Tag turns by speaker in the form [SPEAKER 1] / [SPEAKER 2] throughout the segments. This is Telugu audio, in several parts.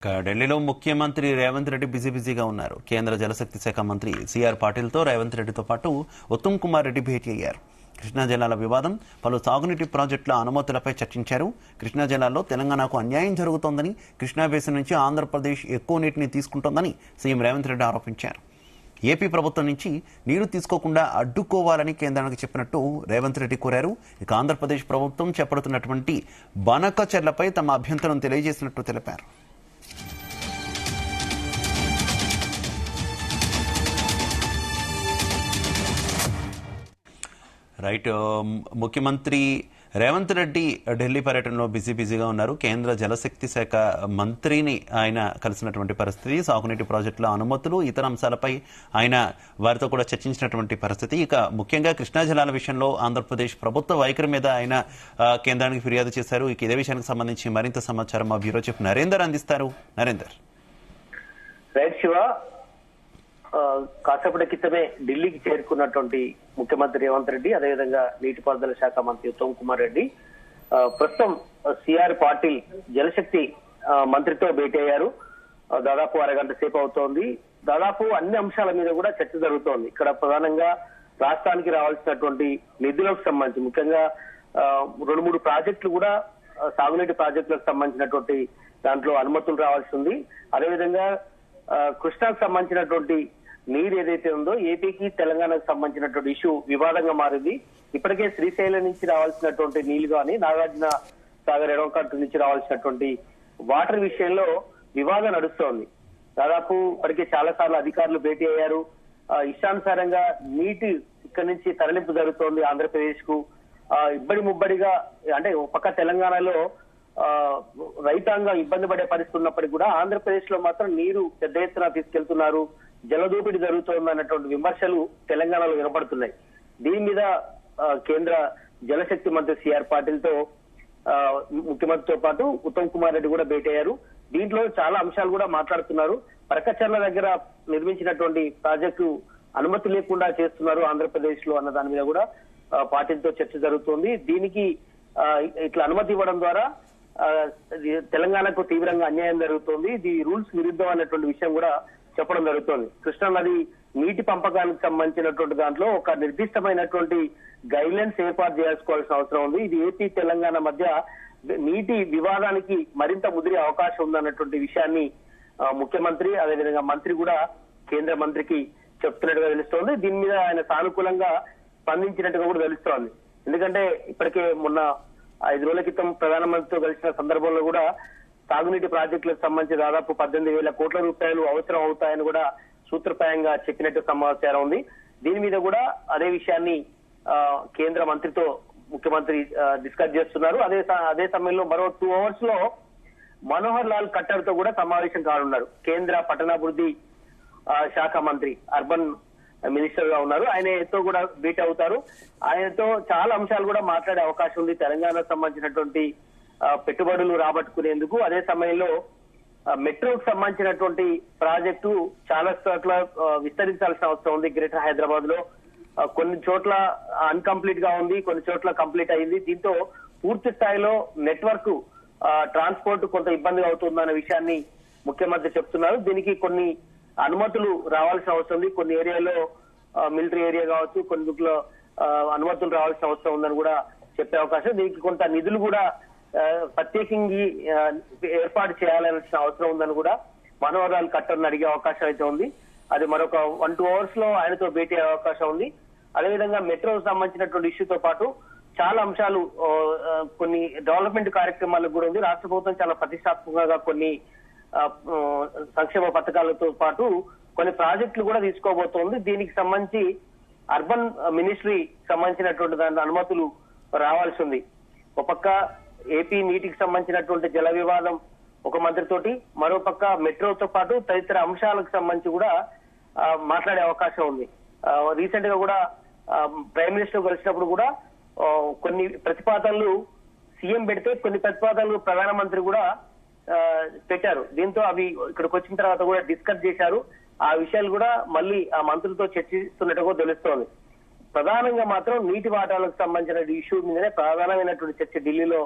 [SPEAKER 1] ఢిల్లీలో ముఖ్యమంత్రి రేవంత్ రెడ్డి బిజీగా ఉన్నారు. కేంద్ర జలశక్తి శాఖ మంత్రి సిఆర్ పాటిల్తో రేవంత్ రెడ్డితో పాటు ఉత్తమ్ కుమార్ రెడ్డి భేటీ అయ్యారు. కృష్ణా జలాల వివాదం, పలు సాగునీటి ప్రాజెక్టుల అనుమతులపై చర్చించారు. కృష్ణా జలాల్లో తెలంగాణకు అన్యాయం జరుగుతోందని, కృష్ణా బేసిన్ నుంచి ఆంధ్రప్రదేశ్ ఎక్కువ నీటిని తీసుకుంటోందని సీఎం రేవంత్ రెడ్డి ఆరోపించారు. ఏపీ ప్రభుత్వం నుంచి నీరు తీసుకోకుండా అడ్డుకోవాలని కేంద్రానికి చెప్పినట్టు రేవంత్ రెడ్డి కోరారు. ఇక ఆంధ్రప్రదేశ్ ప్రభుత్వం చేపడుతున్నటువంటి బనకచెర్లపై తమ అభ్యంతరం తెలియజేసినట్టు తెలిపారు. రైట్, ముఖ్యమంత్రి రేవంత్ రెడ్డి ఢిల్లీ పర్యటనలో బిజీగా ఉన్నారు. కేంద్ర జలశక్తి శాఖ మంత్రిని ఆయన కలిసినటువంటి పరిస్థితి, సాగునీటి ప్రాజెక్టుల అనుమతులు, ఇతర అంశాలపై ఆయన వారితో కూడా చర్చించినటువంటి పరిస్థితి. ఇక ముఖ్యంగా కృష్ణా జలాల విషయంలో ఆంధ్రప్రదేశ్ ప్రభుత్వ వైఖరి మీద ఆయన కేంద్రానికి ఫిర్యాదు చేశారు. ఇక ఇదే విషయానికి సంబంధించి మరింత సమాచారం మా బ్యూరో చీఫ్ నరేందర్ అందిస్తారు. నరేందర్.
[SPEAKER 2] రైట్ శివ, కాసేపటి క్రితమే ఢిల్లీకి చేరుకున్నటువంటి ముఖ్యమంత్రి రేవంత్ రెడ్డి, అదేవిధంగా నీటిపారుదల శాఖ మంత్రి ఉత్తమ్ కుమార్ రెడ్డి ప్రస్తుతం సిఆర్ పాటిల్ జలశక్తి మంత్రితో భేటీ అయ్యారు. దాదాపు అరగంట సేపు అవుతోంది. దాదాపు అన్ని అంశాల మీద కూడా చర్చ జరుగుతోంది. ఇక్కడ ప్రధానంగా రాష్ట్రానికి రావాల్సినటువంటి నిధులకు సంబంధించి, ముఖ్యంగా 2-3 ప్రాజెక్టులు కూడా సాగునీటి ప్రాజెక్టులకు సంబంధించినటువంటి దాంట్లో అనుమతులు రావాల్సి ఉంది. అదేవిధంగా కృష్ణాకు సంబంధించినటువంటి నీరు ఏదైతే ఉందో ఏపీకి తెలంగాణకు సంబంధించినటువంటి ఇష్యూ వివాదంగా మారింది. ఇప్పటికే శ్రీశైలం నుంచి రావాల్సినటువంటి నీళ్లు కానీ, నాగార్జున సాగర్ ఎడవకట్టు నుంచి రావాల్సినటువంటి వాటర్ విషయంలో వివాదం నడుస్తోంది. దాదాపు ఇప్పటికే చాలా సార్లు అధికారులు భేటీ అయ్యారు. ఇష్టానుసారంగా నీటి ఇక్కడి నుంచి తరలింపు జరుగుతోంది ఆంధ్రప్రదేశ్ కు. ఇబ్బడి ముబ్బడిగా, అంటే ఒక పక్క తెలంగాణలో రైతాంగం ఇబ్బంది పడే పరిస్థితి ఉన్నప్పటికీ కూడా ఆంధ్రప్రదేశ్ లో మాత్రం నీరు పెద్ద ఎత్తున తీసుకెళ్తున్నారు, జలదోపిడి జరుగుతోంది అన్నటువంటి విమర్శలు తెలంగాణలో వినపడుతున్నాయి. దీని మీద కేంద్ర జలశక్తి మంత్రి సిఆర్ పాటిల్ తో ముఖ్యమంత్రితో పాటు ఉత్తమ్ కుమార్ రెడ్డి కూడా భేటీ అయ్యారు. దీంట్లో చాలా అంశాలు కూడా మాట్లాడుతున్నారు. పరకచర్ల దగ్గర నిర్మించినటువంటి ప్రాజెక్టు అనుమతి లేకుండా చేస్తున్నారు ఆంధ్రప్రదేశ్ లో అన్న దాని మీద కూడా పాటిల్ తో చర్చ జరుగుతోంది. దీనికి ఇట్లా అనుమతి ఇవ్వడం ద్వారా తెలంగాణకు తీవ్రంగా అన్యాయం జరుగుతోంది, ఇది రూల్స్ విరుద్ధం అన్నటువంటి విషయం కూడా చెప్పడం జరుగుతోంది. కృష్ణా నది నీటి పంపకానికి సంబంధించినటువంటి దాంట్లో ఒక నిర్దిష్టమైనటువంటి గైడ్ లైన్స్ ఏర్పాటు చేసుకోవాల్సిన అవసరం ఉంది. ఇది ఏపీ తెలంగాణ మధ్య నీటి వివాదానికి మరింత ముదిరే అవకాశం ఉందన్నటువంటి విషయాన్ని ముఖ్యమంత్రి అదేవిధంగా మంత్రి కూడా కేంద్ర మంత్రికి చెప్తున్నట్టుగా తెలుస్తోంది. దీని మీద ఆయన సానుకూలంగా స్పందించినట్టుగా కూడా తెలుస్తోంది. ఎందుకంటే ఇప్పటికే మొన్న 5 రోజుల క్రితం ప్రధానమంత్రితో కలిసిన సందర్భంలో కూడా సాగునీటి ప్రాజెక్టులకు సంబంధించి దాదాపు 18,000 కోట్ల రూపాయలు అవసరం అవుతాయని కూడా సూత్రప్రాయంగా చెప్పినట్టు సమాచారం ఉంది. దీని మీద కూడా అదే విషయాన్ని కేంద్ర మంత్రితో ముఖ్యమంత్రి డిస్కస్ చేస్తున్నారు. అదే సమయంలో మరో 2 hours లో మనోహర్ లాల్ ఖట్టర్ తో కూడా సమావేశం కానున్నారు. కేంద్ర పట్టణాభివృద్ధి శాఖ మంత్రి, అర్బన్ మినిస్టర్ గా ఉన్నారు. ఆయనతో కూడా భేటీ అవుతారు. ఆయనతో చాలా అంశాలు కూడా మాట్లాడే అవకాశం ఉంది. తెలంగాణకు సంబంధించినటువంటి పెట్టుబడులు రాబట్టుకునేందుకు, అదే సమయంలో మెట్రోకు సంబంధించినటువంటి ప్రాజెక్టు చాలా చోట్ల విస్తరించాల్సిన అవసరం ఉంది. గ్రేటర్ హైదరాబాద్ లో కొన్ని చోట్ల అన్కంప్లీట్ గా ఉంది, కొన్ని చోట్ల కంప్లీట్ అయింది. దీంతో పూర్తి స్థాయిలో నెట్వర్క్ ట్రాన్స్పోర్ట్ కొంత ఇబ్బంది అవుతుందన్న విషయాన్ని ముఖ్యమంత్రి చెప్తున్నారు. దీనికి కొన్ని అనుమతులు రావాల్సిన అవసరం ఉంది. కొన్ని ఏరియాలో మిలిటరీ ఏరియా కావచ్చు, కొన్ని అనుమతులు రావాల్సిన అవసరం ఉందని కూడా చెప్పే అవకాశం. దీనికి కొంత నిధులు కూడా ప్రత్యేకంగా ఏర్పాటు చేయాల్సిన అవసరం ఉందని కూడా మనోహర్ లాల్ ఖట్టర్ను అడిగే అవకాశం అయితే ఉంది. అది మరొక 1-2 hours లో ఆయనతో భేటీ అయ్యే అవకాశం ఉంది. అదేవిధంగా మెట్రోకు సంబంధించినటువంటి ఇష్యూతో పాటు చాలా అంశాలు, కొన్ని డెవలప్మెంట్ కార్యక్రమాలకు కూడా ఉంది. రాష్ట్ర ప్రభుత్వం చాలా ప్రతిష్టాత్మకంగా కొన్ని సంక్షేమ పథకాలతో పాటు కొన్ని ప్రాజెక్టులు కూడా తీసుకోబోతోంది. దీనికి సంబంధించి అర్బన్ మినిస్ట్రీ సంబంధించినటువంటి దాని అనుమతులు రావాల్సి ఉంది. ఒక పక్క ఏపీ నీటికి సంబంధించినటువంటి జల వివాదం ఒక మంత్రితోటి, మరో పక్క మెట్రోతో పాటు తదితర అంశాలకు సంబంధించి కూడా మాట్లాడే అవకాశం ఉంది. రీసెంట్ గా కూడా ప్రైమ్ మినిస్టర్ కలిసినప్పుడు కూడా కొన్ని ప్రతిపాదనలు సీఎం పెడితే కొన్ని ప్రతిపాదనలు ప్రధానమంత్రి కూడా పెట్టారు. దీంతో అవి ఇక్కడికి వచ్చిన తర్వాత కూడా డిస్కస్ చేశారు. ఆ విషయాలు కూడా మళ్ళీ ఆ మంత్రులతో చర్చిస్తున్నట్టుగా తెలుస్తోంది. ప్రధానంగా మాత్రం నీటి వాటాలకు సంబంధించిన ఇష్యూ మీదనే ప్రధానమైనటువంటి చర్చ ఢిల్లీలో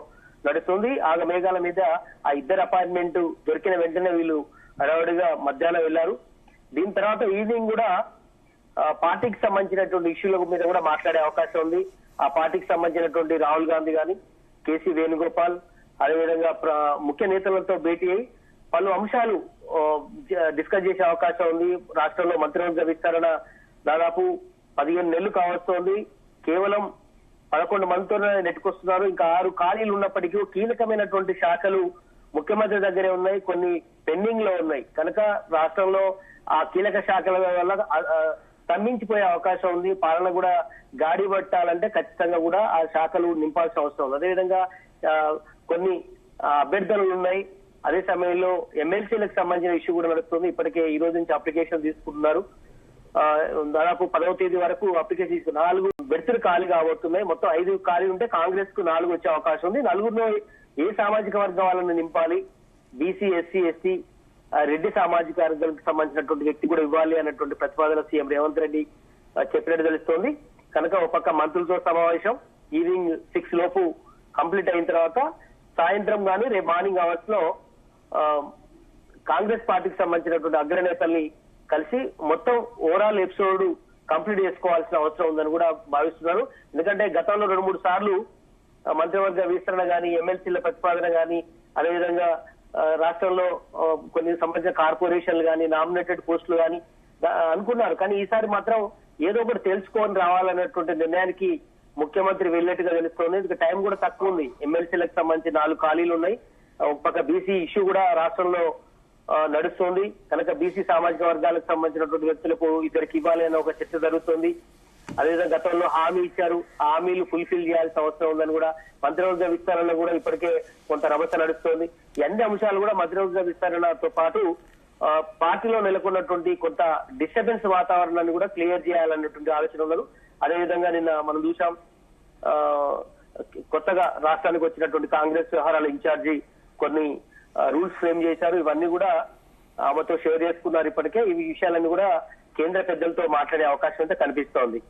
[SPEAKER 2] నడుస్తుంది. ఆగమేఘాల మీద ఆ ఇద్దరు అపాయింట్మెంట్ దొరికిన వెంటనే వీళ్ళు హడావుడిగా మధ్యాహ్నం వెళ్లారు. దీని తర్వాత ఈవినింగ్ కూడా పార్టీకి సంబంధించినటువంటి ఇష్యూల మీద కూడా మాట్లాడే అవకాశం ఉంది. ఆ పార్టీకి సంబంధించినటువంటి రాహుల్ గాంధీ గాని, కేసీ వేణుగోపాల్, అదేవిధంగా ముఖ్య నేతలతో భేటీ అయి పలు అంశాలు డిస్కస్ చేసే అవకాశం ఉంది. రాష్ట్రంలో మంత్రివర్గ విస్తరణ దాదాపు 15 నెలలు కావస్తోంది. కేవలం 11 మందితోనే నెట్టుకొస్తున్నారు. ఇంకా 6 ఖాళీలు ఉన్నప్పటికీ కీలకమైనటువంటి శాఖలు ముఖ్యమంత్రి దగ్గరే ఉన్నాయి, కొన్ని పెండింగ్ లో ఉన్నాయి. కనుక రాష్ట్రంలో ఆ కీలక శాఖల వల్ల స్తంభించిపోయే అవకాశం ఉంది. పాలన కూడా గాడి పట్టాలంటే ఖచ్చితంగా కూడా ఆ శాఖలు నింపాల్సిన అవసరం ఉంది. అదేవిధంగా కొన్ని అభ్యర్థనలు ఉన్నాయి. అదే సమయంలో ఎమ్మెల్సీలకు సంబంధించిన ఇష్యూ కూడా నడుస్తుంది. ఇప్పటికే ఈ రోజు నుంచి అప్లికేషన్ తీసుకుంటున్నారు. దాదాపు 10వ తేదీ వరకు అప్లికేషన్ తీసుకుని 4 బెర్తులు ఖాళీ కాబోతున్నాయి. మొత్తం 5 ఖాళీ ఉంటే కాంగ్రెస్ కు 4 వచ్చే అవకాశం ఉంది. 4లో ఏ సామాజిక వర్గం వాళ్ళని నింపాలి, బీసీ, ఎస్సీ, ఎస్టీ, రెడ్డి సామాజిక వర్గానికి సంబంధించినటువంటి వ్యక్తి కూడా ఇవ్వాలి అన్నటువంటి ప్రతిపాదన సీఎం రేవంత్ రెడ్డి చెప్పినట్టు తెలుస్తోంది. కనుక ఒక పక్క మంత్రులతో సమావేశం ఈవినింగ్ 6 లోపు కంప్లీట్ అయిన తర్వాత సాయంత్రం గానీ రేపు మార్నింగ్ అవర్స్ లో కాంగ్రెస్ పార్టీకి సంబంధించినటువంటి అగ్రనేతల్ని కలిసి మొత్తం ఓవరాల్ ఎపిసోడ్ కంప్లీట్ చేసుకోవాల్సిన అవసరం ఉందని కూడా భావిస్తున్నారు. ఎందుకంటే గతంలో 2-3 సార్లు మంత్రివర్గ విస్తరణ గాని, ఎమ్మెల్సీల ప్రతిపాదన గాని, అదేవిధంగా రాష్ట్రంలో కొన్ని సంబంధించిన కార్పొరేషన్లు గాని, నామినేటెడ్ పోస్టులు గాని అనుకున్నారు. కానీ ఈసారి మాత్రం ఏదో ఒకటి తెలుసుకొని రావాలన్నటువంటి నిర్ణయానికి ముఖ్యమంత్రి వెళ్ళినట్టుగా తెలుస్తోంది. ఇంకా టైం కూడా తక్కువ ఉంది. ఎమ్మెల్సీలకు సంబంధించి 4 ఖాళీలు ఉన్నాయి. ఒక పక్క బీసీ ఇష్యూ కూడా రాష్ట్రంలో నడుస్తోంది. కనుక బీసీ సామాజిక వర్గాలకు సంబంధించినటువంటి వ్యక్తులకు ఇద్దరికి ఇవ్వాలి అనే ఒక చర్చ జరుగుతుంది. అదేవిధంగా గతంలో హామీ ఇచ్చారు, ఆ హామీలు ఫుల్ఫిల్ చేయాల్సిన అవసరం ఉందని కూడా మంత్రివర్గ విస్తరణలో కూడా ఇప్పటికే కొంత రభస నడుస్తోంది. ఈ అన్ని అంశాలు కూడా మంత్రివర్గ విస్తరణతో పాటు పార్టీలో నెలకొన్నటువంటి కొంత డిస్టర్బెన్స్ వాతావరణాన్ని కూడా క్లియర్ చేయాలన్నటువంటి ఆలోచన ఉన్నారు. అదేవిధంగా నిన్న మనం చూసాం, కొత్తగా రాష్ట్రానికి వచ్చినటువంటి కాంగ్రెస్ వ్యవహారాల ఇన్ఛార్జి కొన్ని రూల్స్ ఫ్రేమ్ చేశారు. ఇవన్నీ కూడా ఆమెతో షేర్ చేసుకున్నారు. ఇప్పటికే ఈ విషయాలన్నీ కూడా కేంద్ర పెద్దలతో మాట్లాడే అవకాశం అయితే కనిపిస్తోంది.